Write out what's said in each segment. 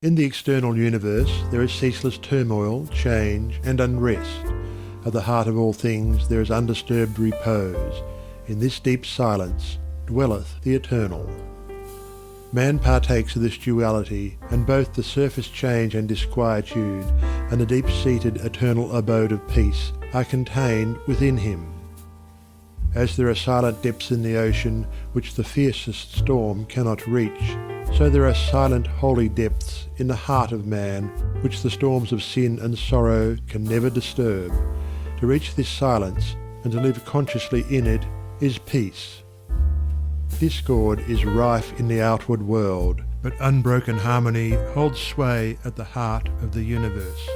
In the external universe there is ceaseless turmoil, change, and unrest. At the heart of all things there is undisturbed repose. In this deep silence dwelleth the Eternal. Man partakes of this duality, and both the surface change and disquietude and the deep-seated eternal abode of peace are contained within him. As there are silent depths in the ocean which the fiercest storm cannot reach, so there are silent holy depths in the heart of man which the storms of sin and sorrow can never disturb. To reach this silence and to live consciously in it is peace. Discord is rife in the outward world, but unbroken harmony holds sway at the heart of the universe.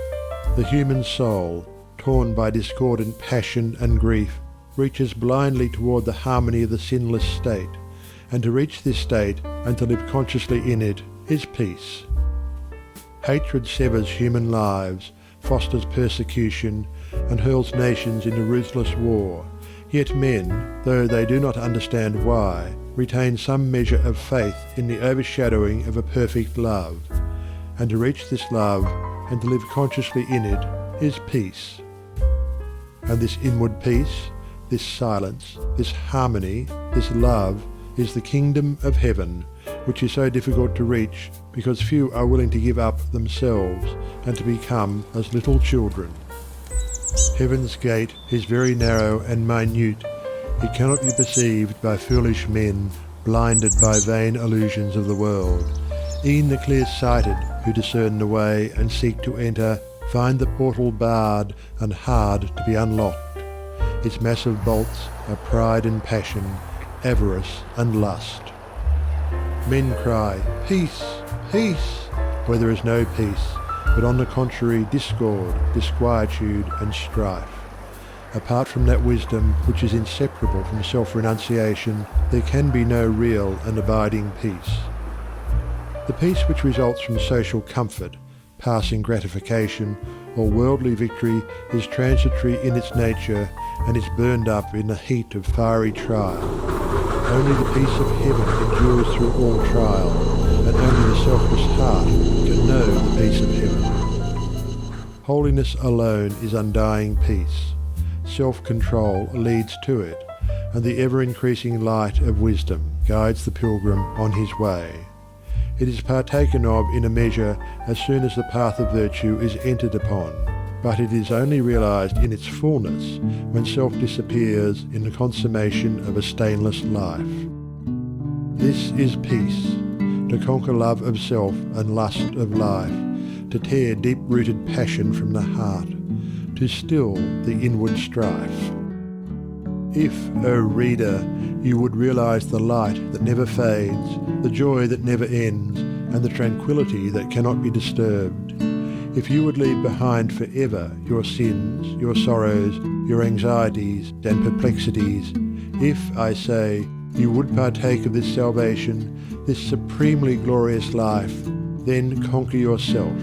The human soul, torn by discordant passion and grief, reaches blindly toward the harmony of the sinless state, and to reach this state and to live consciously in it is peace. Hatred severs human lives, fosters persecution, and hurls nations into ruthless war. Yet men, though they do not understand why, retain some measure of faith in the overshadowing of a perfect love. And to reach this love and to live consciously in it is peace. And this inward peace, this silence, this harmony, this love is the kingdom of heaven, which is so difficult to reach because few are willing to give up themselves and to become as little children. Heaven's gate is very narrow and minute. It cannot be perceived by foolish men, blinded by vain illusions of the world. E'en the clear-sighted, who discern the way and seek to enter, find the portal barred and hard to be unlocked. Its massive bolts are pride and passion, avarice and lust. Men cry, "Peace, peace," where there is no peace, but on the contrary discord, disquietude and strife. Apart from that wisdom which is inseparable from self-renunciation, there can be no real and abiding peace. The peace which results from social comfort, passing gratification, or worldly victory is transitory in its nature and is burned up in the heat of fiery trial. Only the peace of heaven endures through all trial, and only the selfless heart can know the peace of heaven. Holiness alone is undying peace. Self-control leads to it, and the ever-increasing light of wisdom guides the pilgrim on his way. It is partaken of in a measure as soon as the path of virtue is entered upon, but it is only realized in its fullness when self disappears in the consummation of a stainless life. This is peace, to conquer love of self and lust of life, to tear deep-rooted passion from the heart, to still the inward strife. If, O reader, you would realize the light that never fades, the joy that never ends, and the tranquility that cannot be disturbed, if you would leave behind forever your sins, your sorrows, your anxieties and perplexities, if, I say, you would partake of this salvation, this supremely glorious life, then conquer yourself.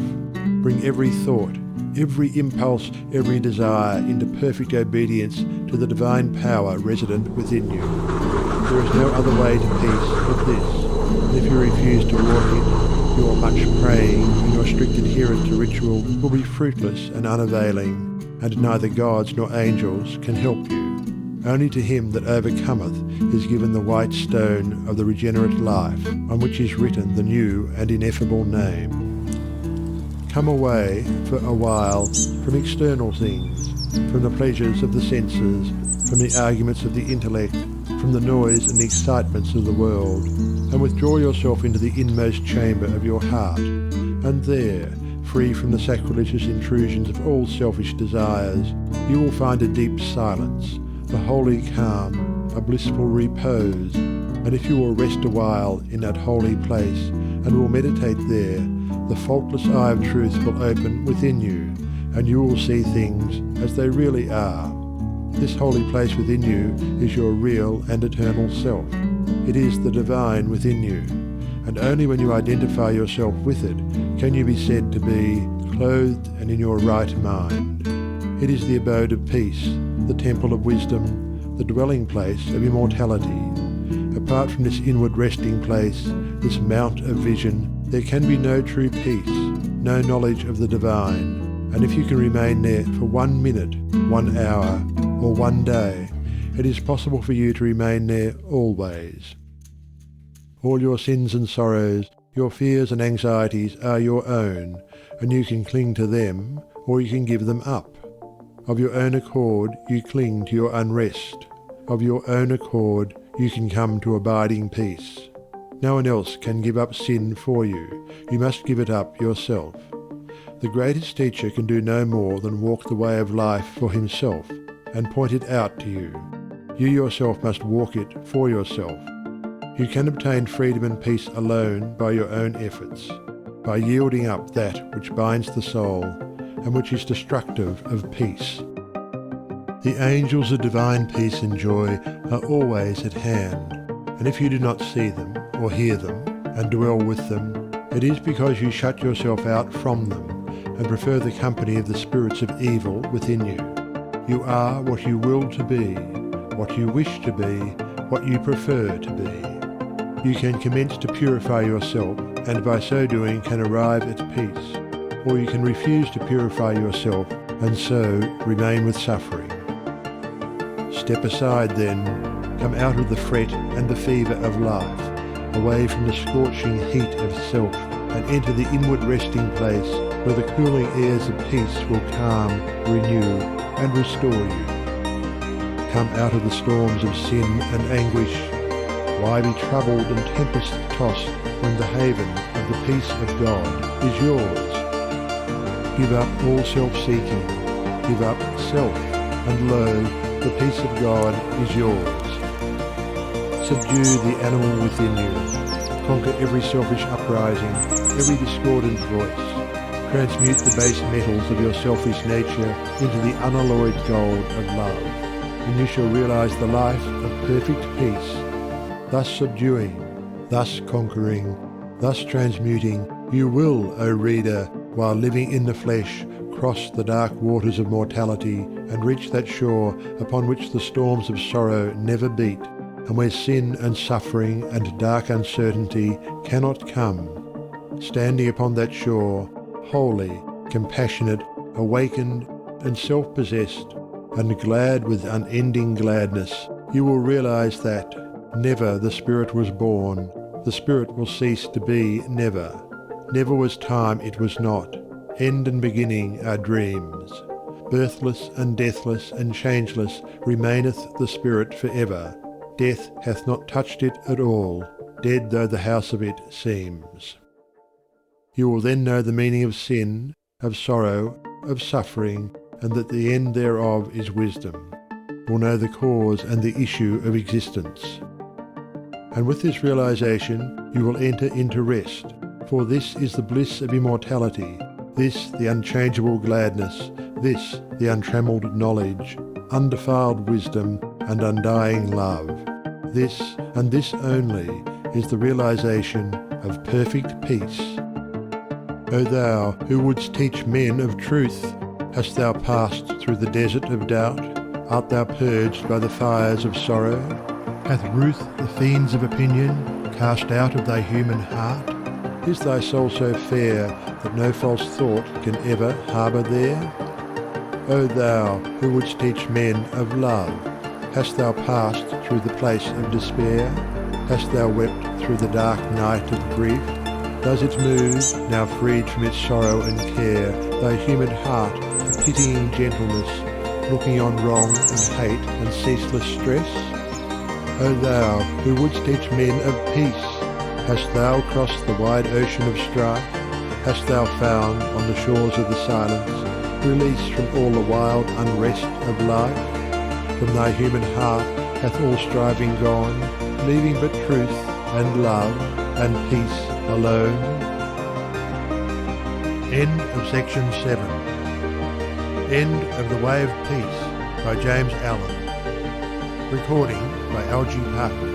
Bring every thought, every impulse, every desire into perfect obedience to the divine power resident within you. There is no other way to peace but this, and if you refuse to walk it, your much praying and your strict adherence to ritual will be fruitless and unavailing, and neither gods nor angels can help you. Only to him that overcometh is given the white stone of the regenerate life, on which is written the new and ineffable name. Come away for a while from external things, from the pleasures of the senses, from the arguments of the intellect, from the noise and the excitements of the world, and withdraw yourself into the inmost chamber of your heart, and there, free from the sacrilegious intrusions of all selfish desires, you will find a deep silence, a holy calm, a blissful repose, and if you will rest a while in that holy place, and will meditate there, the faultless eye of truth will open within you, and you will see things as they really are. This holy place within you is your real and eternal self. It is the divine within you, and only when you identify yourself with it can you be said to be clothed and in your right mind. It is the abode of peace, the temple of wisdom, the dwelling place of immortality. Apart from this inward resting place, this mount of vision, there can be no true peace, no knowledge of the divine, and if you can remain there for 1 minute, 1 hour, or 1 day, it is possible for you to remain there always. All your sins and sorrows, your fears and anxieties are your own, and you can cling to them or you can give them up. Of your own accord you cling to your unrest. Of your own accord you can come to abiding peace. No one else can give up sin for you. You must give it up yourself. The greatest teacher can do no more than walk the way of life for himself and point it out to you. You yourself must walk it for yourself. You can obtain freedom and peace alone by your own efforts, by yielding up that which binds the soul and which is destructive of peace. The angels of divine peace and joy are always at hand, and if you do not see them or hear them and dwell with them, it is because you shut yourself out from them and prefer the company of the spirits of evil within you. You are what you will to be, what you wish to be, what you prefer to be. You can commence to purify yourself, and by so doing can arrive at peace, or you can refuse to purify yourself and so remain with suffering. Step aside then, come out of the fret and the fever of life, away from the scorching heat of self, and enter the inward resting place where the cooling airs of peace will calm, renew, and restore you. Come out of the storms of sin and anguish. Why be troubled and tempest-tossed when the haven of the peace of God is yours? Give up all self-seeking, give up self, and lo, the peace of God is yours. Subdue the animal within you, conquer every selfish uprising, every discordant voice. Transmute the base metals of your selfish nature into the unalloyed gold of love, and you shall realize the life of perfect peace. Thus subduing, thus conquering, thus transmuting, you will, O reader, while living in the flesh, cross the dark waters of mortality and reach that shore upon which the storms of sorrow never beat, and where sin and suffering and dark uncertainty cannot come. Standing upon that shore, holy, compassionate, awakened, and self-possessed, and glad with unending gladness, you will realize that never the Spirit was born, the Spirit will cease to be never. Never was time it was not. End and beginning are dreams. Birthless and deathless and changeless remaineth the Spirit forever. Death hath not touched it at all, dead though the house of it seems. You will then know the meaning of sin, of sorrow, of suffering, and that the end thereof is wisdom. Will know the cause and the issue of existence. And with this realization you will enter into rest, for this is the bliss of immortality, this the unchangeable gladness, this the untrammeled knowledge, undefiled wisdom and undying love. This, and this only, is the realization of perfect peace. O thou who wouldst teach men of truth, hast thou passed through the desert of doubt? Art thou purged by the fires of sorrow? Hath ruth the fiends of opinion cast out of thy human heart? Is thy soul so fair that no false thought can ever harbour there? O thou who wouldst teach men of love, hast thou passed through the place of despair? Hast thou wept through the dark night of grief? Does it move, now freed from its sorrow and care, thy human heart to pitying gentleness, looking on wrong and hate and ceaseless stress? O thou who wouldst teach men of peace, hast thou crossed the wide ocean of strife? Hast thou found on the shores of the silence release from all the wild unrest of life? From thy human heart hath all striving gone, leaving but truth and love and peace alone? End of section 7. End of The Way of Peace by James Allen. Recording by Algy Pug.